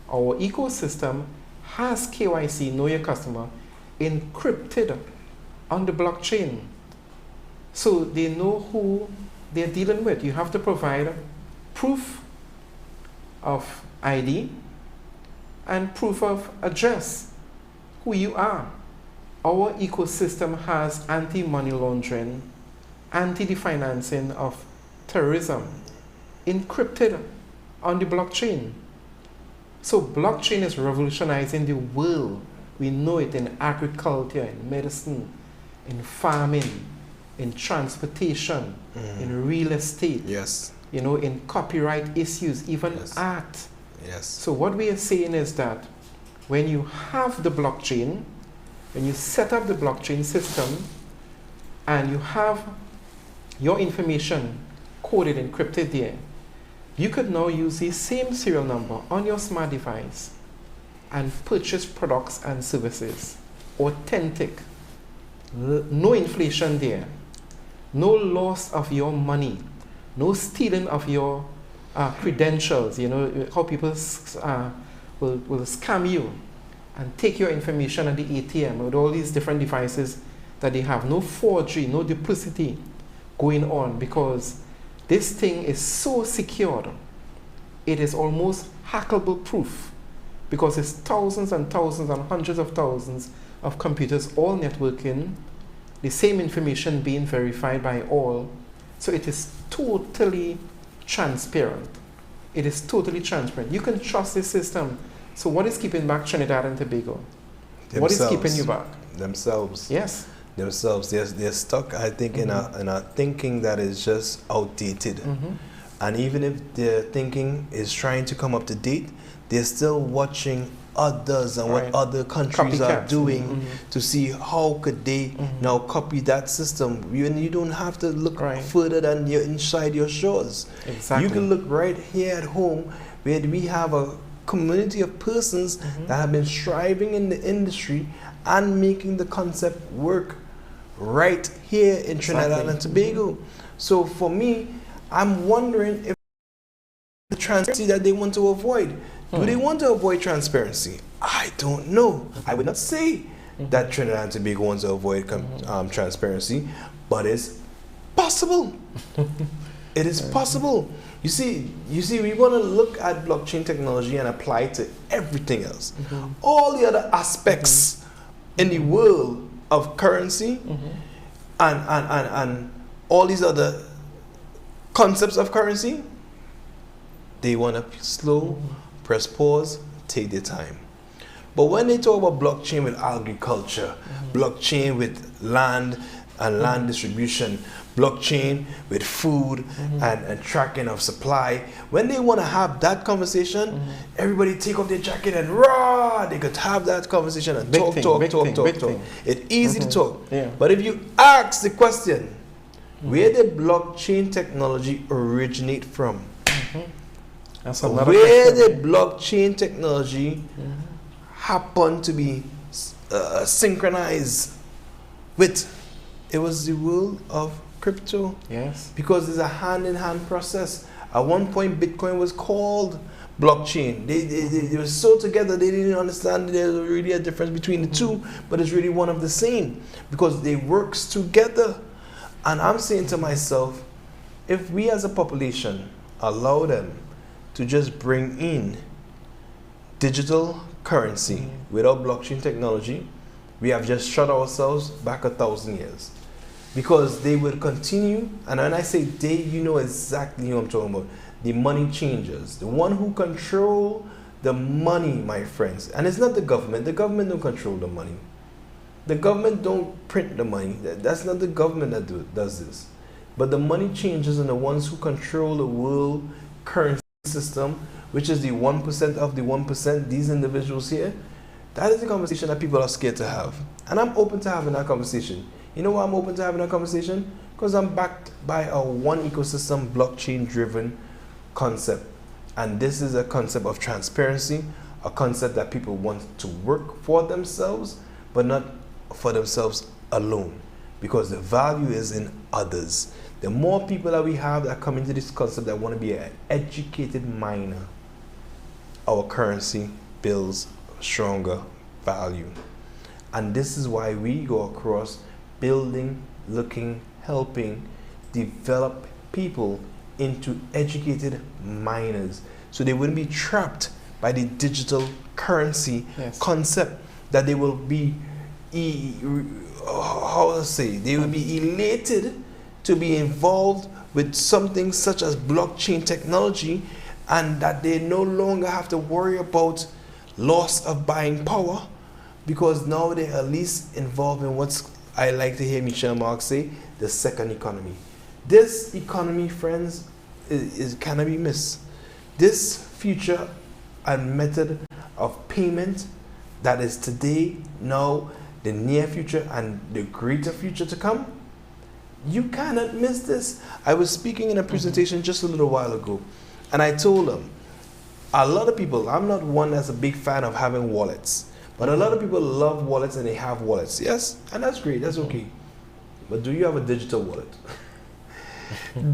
Our ecosystem has KYC, know your customer, encrypted on the blockchain. So they know who they're dealing with. You have to provide proof of ID and proof of address, who you are. Our ecosystem has anti-money laundering, anti-financing of terrorism, encrypted on the blockchain. So blockchain is revolutionizing the world. We know it in agriculture, in medicine, in farming, in transportation, in real estate, Yes. in copyright issues, even Yes. art. Yes. So what we are saying is that when you have the blockchain, when you set up the blockchain system, and you have your information coded, encrypted there, you could now use the same serial number on your smart device and purchase products and services. Authentic. No inflation there. No loss of your money. no stealing of your credentials. You know how people will scam you and take your information at the ATM with all these different devices that they have. No forgery, no duplicity going on, because this thing is so secured. It is almost hackable proof, because it's thousands and thousands and hundreds of thousands of computers all networking, the same information being verified by all. So it is totally transparent. It is totally transparent. You can trust this system. So what is keeping back Trinidad and Tobago? What is keeping you back? Themselves. Yes. Themselves. They're stuck, I think, in a thinking that is just outdated. And even if their thinking is trying to come up to date, they're still watching others and what other countries are doing to see how could they now copy that system. You don't have to look further than you're inside your shores. Exactly. You can look right here at home, where we have a community of persons that have been striving in the industry and making the concept work right here in Trinidad and Tobago. So for me, I'm wondering if the transparency that they want to avoid. Do they want to avoid transparency? I don't know. I would not say that Trinidad and Tobago wants to avoid transparency, but it's possible. It is possible. You see, we want to look at blockchain technology and apply it to everything else. All the other aspects in the world of currency and all these other concepts of currency, they want to slow, press pause, take their time. But when they talk about blockchain with agriculture, blockchain with land and land distribution, blockchain with food and tracking of supply, when they want to have that conversation, everybody take off their jacket and rah, they could have that conversation and talk. It's easy to talk. But if you ask the question, where did blockchain technology originate from? Where did blockchain technology happen to be synchronized with? It was the world of crypto. Yes. Because it's a hand-in-hand process. At one point, Bitcoin was called blockchain. They were so together, they didn't understand there's really a difference between the two, but it's really one of the same because they works together. And I'm saying to myself, if we as a population allow them to just bring in digital currency without blockchain technology, we have just shut ourselves back 1,000 years. Because they will continue, and when I say they, you know exactly who I'm talking about. The money changers, the one who control the money, my friends. And it's not the government. The government don't control the money. The government don't print the money. That's not the government that does this. But the money changers and the ones who control the world currency system, which is the 1% of the 1%, these individuals here, that is the conversation that people are scared to have. And I'm open to having that conversation. You know why I'm open to having that conversation? Because I'm backed by a one ecosystem, blockchain-driven concept. And this is a concept of transparency, a concept that people want to work for themselves, but not for themselves alone. Because the value is in others. The more people that we have that come into this concept that want to be an educated miner, our currency builds stronger value. And this is why we go across building, looking, helping develop people into educated miners so they wouldn't be trapped by the digital currency concept, that they will be they will be elated to be involved with something such as blockchain technology, and that they no longer have to worry about loss of buying power, because now they're at least involved in what's I like to hear Michel Marx say, the second economy. This economy, friends, is cannot be missed. This future and method of payment that is today, now, the near future, and the greater future to come, you cannot miss this. I was speaking in a presentation just a little while ago, and I told them, a lot of people, I'm not one that's a big fan of having wallets, but a lot of people love wallets and they have wallets. Yes, and that's great, that's okay. But do you have a digital wallet?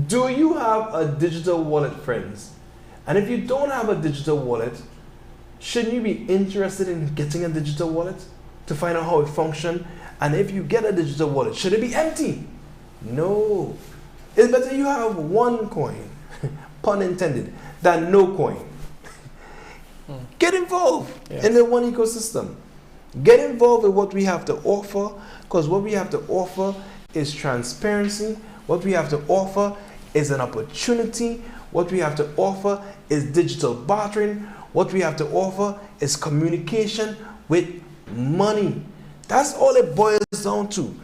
Do you have a digital wallet, friends? And if you don't have a digital wallet, shouldn't you be interested in getting a digital wallet to find out how it functions? And if you get a digital wallet, should it be empty? No. It's better you have one coin, pun intended, than no coin. Get involved in the one ecosystem. Get involved with what we have to offer, because what we have to offer is transparency. What we have to offer is an opportunity. What we have to offer is digital bartering. What we have to offer is communication with money. That's all it boils down to.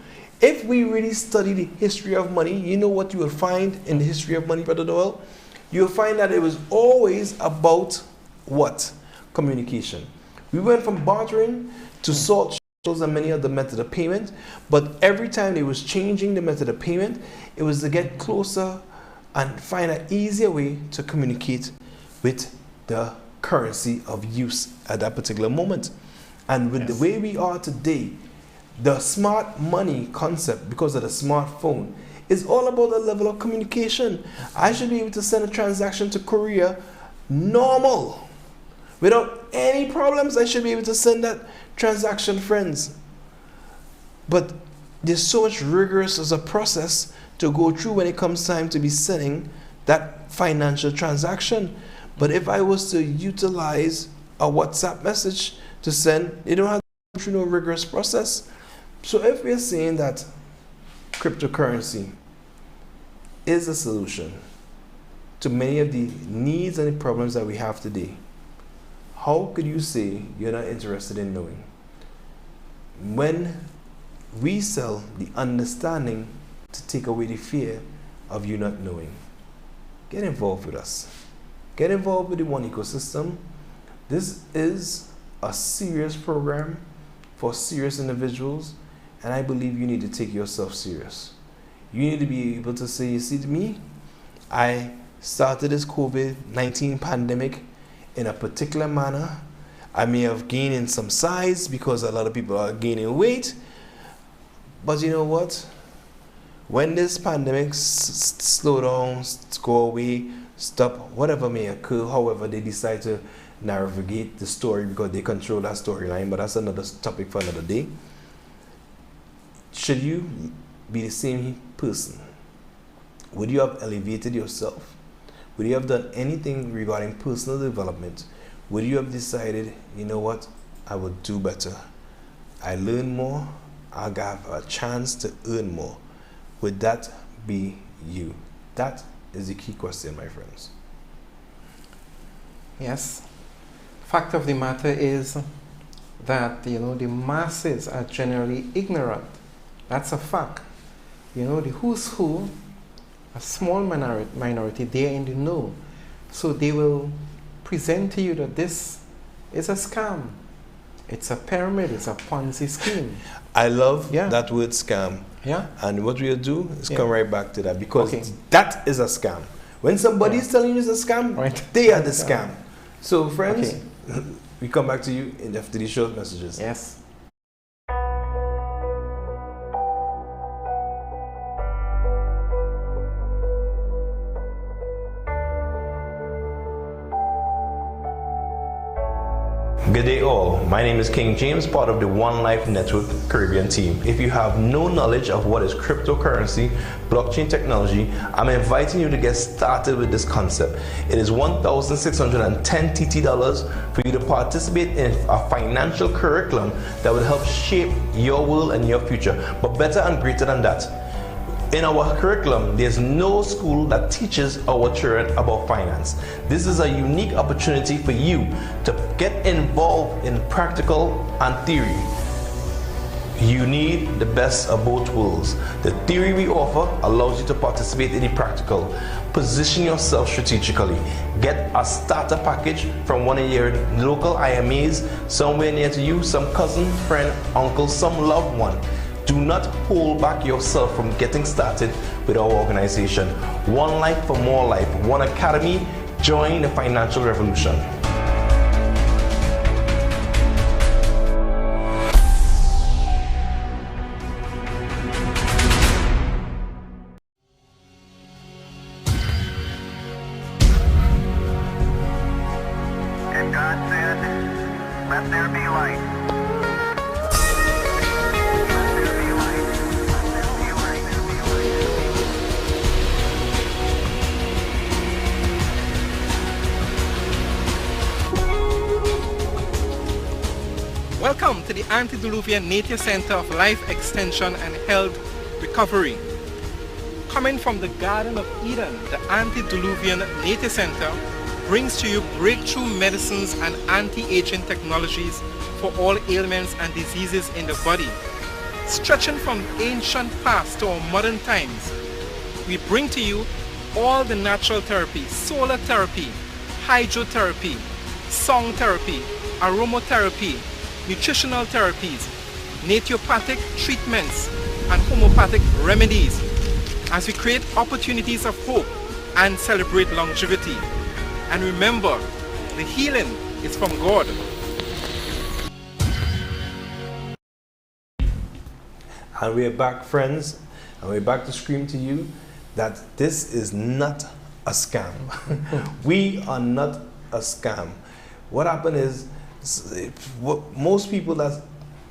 If we really study the history of money, you know what you will find in the history of money, Brother Noel? You'll find that it was always about what? Communication. We went from bartering to salt shows and many other methods of payment, but every time they was changing the method of payment, it was to get closer and find an easier way to communicate with the currency of use at that particular moment. And with the way we are today, the smart money concept, because of the smartphone, is all about the level of communication. I should be able to send a transaction to Korea normal. Without any problems, I should be able to send that transaction, friends. But there's so much rigorous as a process to go through when it comes time to be sending that financial transaction. But if I was to utilize a WhatsApp message to send, you don't have to go through no rigorous process. So if we're saying that cryptocurrency is a solution to many of the needs and the problems that we have today, how could you say you're not interested in knowing? When we sell the understanding to take away the fear of you not knowing, get involved with us. Get involved with the one ecosystem. This is a serious program for serious individuals, and I believe you need to take yourself serious. You need to be able to say, you see, to me, I started this COVID-19 pandemic in a particular manner. I may have gained in some size because a lot of people are gaining weight. But you know what? When this pandemic slow down, go away, stop, whatever may occur, however they decide to navigate the story because they control that storyline, but that's another topic for another day. Should you be the same person? Would you have elevated yourself? Would you have done anything regarding personal development? Would you have decided, you know what, I will do better? I learn more, I'll have a chance to earn more. Would that be you? That is the key question, my friends. Yes. Fact of the matter is that, the masses are generally ignorant. That's a fact. The who's who, a small minority, they're in the know. So they will present to you that this is a scam. It's a pyramid, it's a Ponzi scheme. I love that word scam. Yeah. And what we'll do is come right back to that, because that is a scam. When somebody is telling you it's a scam, they are the scam. So friends, we come back to you after these short messages. Yes. Good day all, my name is King James, part of the One Life Network Caribbean team. If you have no knowledge of what is cryptocurrency, blockchain technology, I'm inviting you to get started with this concept. It is $1,610 TT for you to participate in a financial curriculum that will help shape your world and your future. But better and greater than that, in our curriculum, there's no school that teaches our children about finance. This is a unique opportunity for you to get involved in practical and theory. You need the best of both worlds. The theory we offer allows you to participate in the practical. Position yourself strategically. Get a starter package from one of your local IMAs somewhere near to you, some cousin, friend, uncle, some loved one. Do not hold back yourself from getting started with our organization. One life for more life. One Academy. Join the financial revolution. antediluvian nature center of life extension and health recovery. Coming from the Garden of Eden, the Antediluvian Nature Center brings to you breakthrough medicines and anti-aging technologies for all ailments and diseases in the body. Stretching from ancient past to our modern times, we bring to you all the natural therapy, solar therapy, hydrotherapy, song therapy, aromatherapy, nutritional therapies, naturopathic treatments, and homeopathic remedies, as we create opportunities of hope and celebrate longevity. And remember, the healing is from God. And we're back, friends, and we're back to scream to you that this is not a scam. We are not a scam. What happened is, most people that's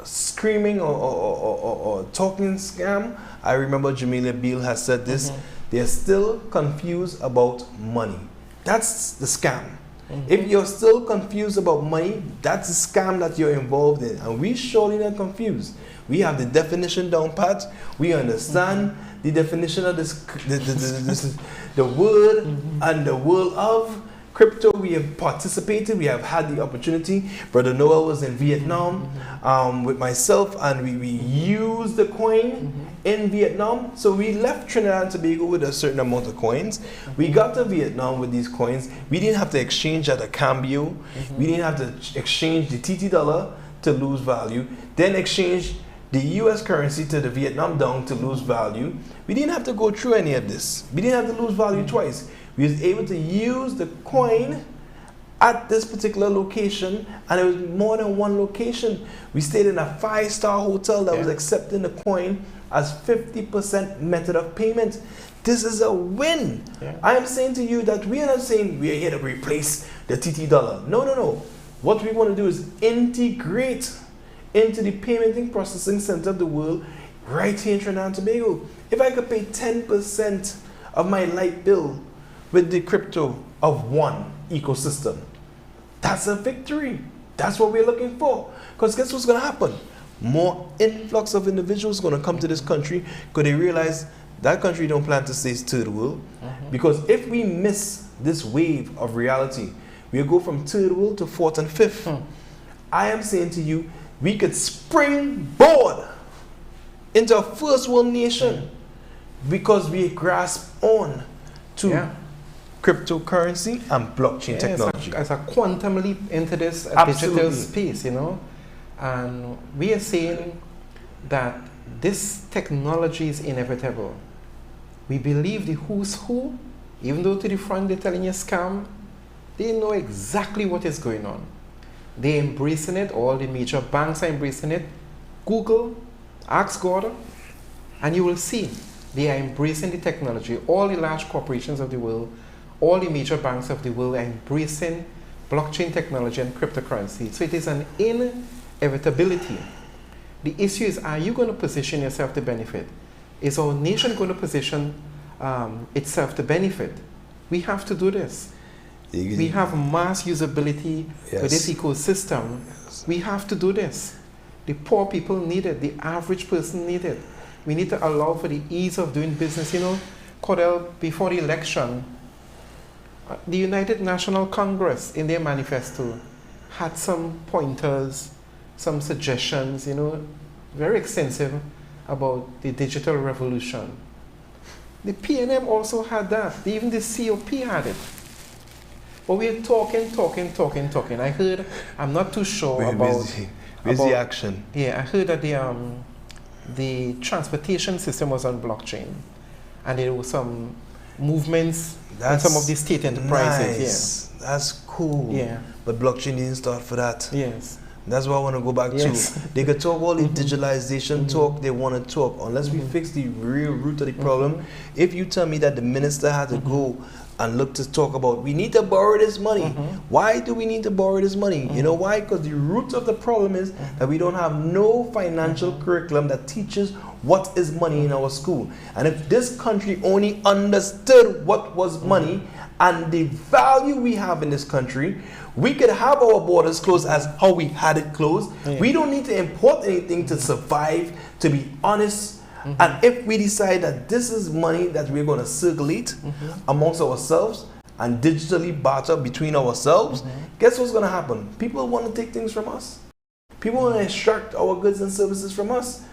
screaming or talking scam, I remember Jamila Beale has said this, they're still confused about money. That's the scam. If you're still confused about money, that's the scam that you're involved in. And we surely not confused. We have the definition down pat. We understand the definition of this, the word and the world of crypto. We have participated. We have had the opportunity. Brother Noel was in Vietnam with myself, and we used the coin in Vietnam. So we left Trinidad and Tobago with a certain amount of coins. We got to Vietnam with these coins. We didn't have to exchange at a cambio. We didn't have to exchange the TT dollar to lose value. Then exchange the US currency to the Vietnam dong to lose value. We didn't have to go through any of this. We didn't have to lose value twice. We was able to use the coin at this particular location, and it was more than one location. We stayed in a 5-star hotel that was accepting the coin as 50% method of payment. This is a win. I am saying to you that we are not saying we are here to replace the TT dollar. No, no, no. What we want to do is integrate into the payment processing center of the world right here in Trinidad and Tobago. If I could pay 10% of my light bill with the crypto of one ecosystem, that's a victory. That's what we're looking for. Because guess what's going to happen? More influx of individuals going to come to this country because they realize that country don't plan to stay third world. Because if we miss this wave of reality, we'll go from third world to fourth and fifth. I am saying to you, we could springboard into a first world nation because we grasp on to cryptocurrency and blockchain technology. As a quantum leap into this digital space, you know. And we are saying that this technology is inevitable. We believe the who's who, even though to the front they're telling you scam, they know exactly what is going on. They're embracing it. All the major banks are embracing it. Google, ask God, and you will see they are embracing the technology. All the large corporations of the world, all the major banks of the world are embracing blockchain technology and cryptocurrency. So it is an inevitability. The issue is, are you going to position yourself to benefit? Is our nation going to position itself to benefit? We have to do this. We have mass usability with this ecosystem. We have to do this. The poor people need it. The average person need it. We need to allow for the ease of doing business. You know, Cordell, before the election, the United National Congress in their manifesto had some pointers, some suggestions, you know, very extensive about the digital revolution. The PNM also had that. Even the COP had it. But we're talking. I heard, I'm not too sure about the action. Yeah, I heard that the transportation system was on blockchain, and there were some movements in some of the state enterprises. Nice. That's cool. Yeah. But blockchain didn't start for that. Yes. That's what I want to go back to. They could talk all the digitalization talk they want to talk. Unless we fix the real root of the problem. If you tell me that the minister had to go and look to talk about, we need to borrow this money. Why do we need to borrow this money? You know why? Because the root of the problem is that we don't have no financial curriculum that teaches what is money in our school. And if this country only understood what was money and the value we have in this country, we could have our borders closed as how we had it closed. We don't need to import anything to survive, to be honest. And if we decide that this is money that we're going to circulate amongst ourselves and digitally barter between ourselves, guess what's going to happen? People want to take things from us. People want to extract our goods and services from us.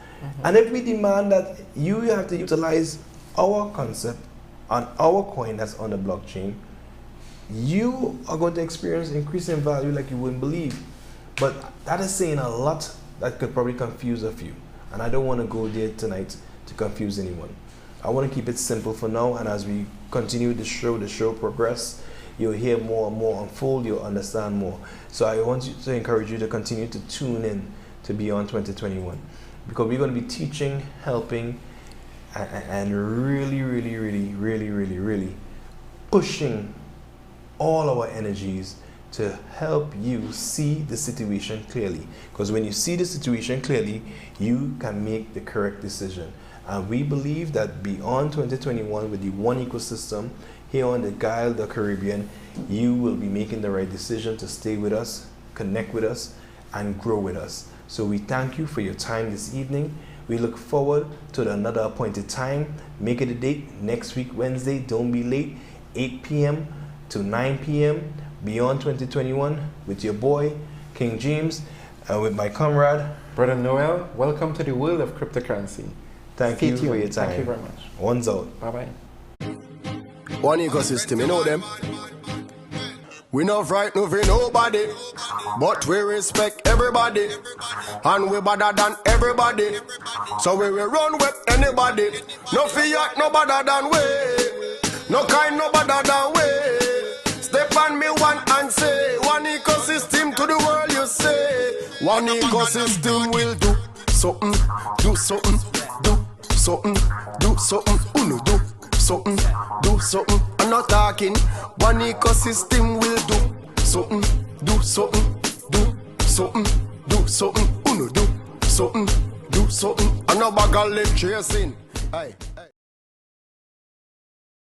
And if we demand that you have to utilize our concept on our coin that's on the blockchain, you are going to experience increasing value like you wouldn't believe. But that is saying a lot that could probably confuse a few. And I don't want to go there tonight to confuse anyone. I want to keep it simple for now, and as we continue the show progress, you'll hear more and more unfold, you'll understand more. So I want you to encourage you to continue to tune in to Beyond 2021, because we're going to be teaching, helping, and really pushing all our energies to help you see the situation clearly. Because when you see the situation clearly, you can make the correct decision. And we believe that Beyond 2021, with the one ecosystem here on the Guile, the Caribbean, you will be making the right decision to stay with us, connect with us, and grow with us. So we thank you for your time this evening. We look forward to another appointed time. Make it a date next week, Wednesday. Don't be late, 8 p.m. to 9 p.m. Beyond 2021 with your boy, King Jayms, and with my comrade, Brother Noel. Welcome to the world of cryptocurrency. Thank you for your time. Thank you very much. One's out. Bye-bye. One ecosystem, you know them. We not frightened for nobody, but we respect everybody, and we better than everybody. So we will run with anybody. No fear, no better than we. No kind, no better than we. Step on me one and say, one ecosystem to the world you say. One ecosystem will do something, do something, do something, do something, uno do something, do something. I'm not talking. One ecosystem will do something, do something, do something, do something, uno do something, do something. I'm not bag of lip chasing. Aye.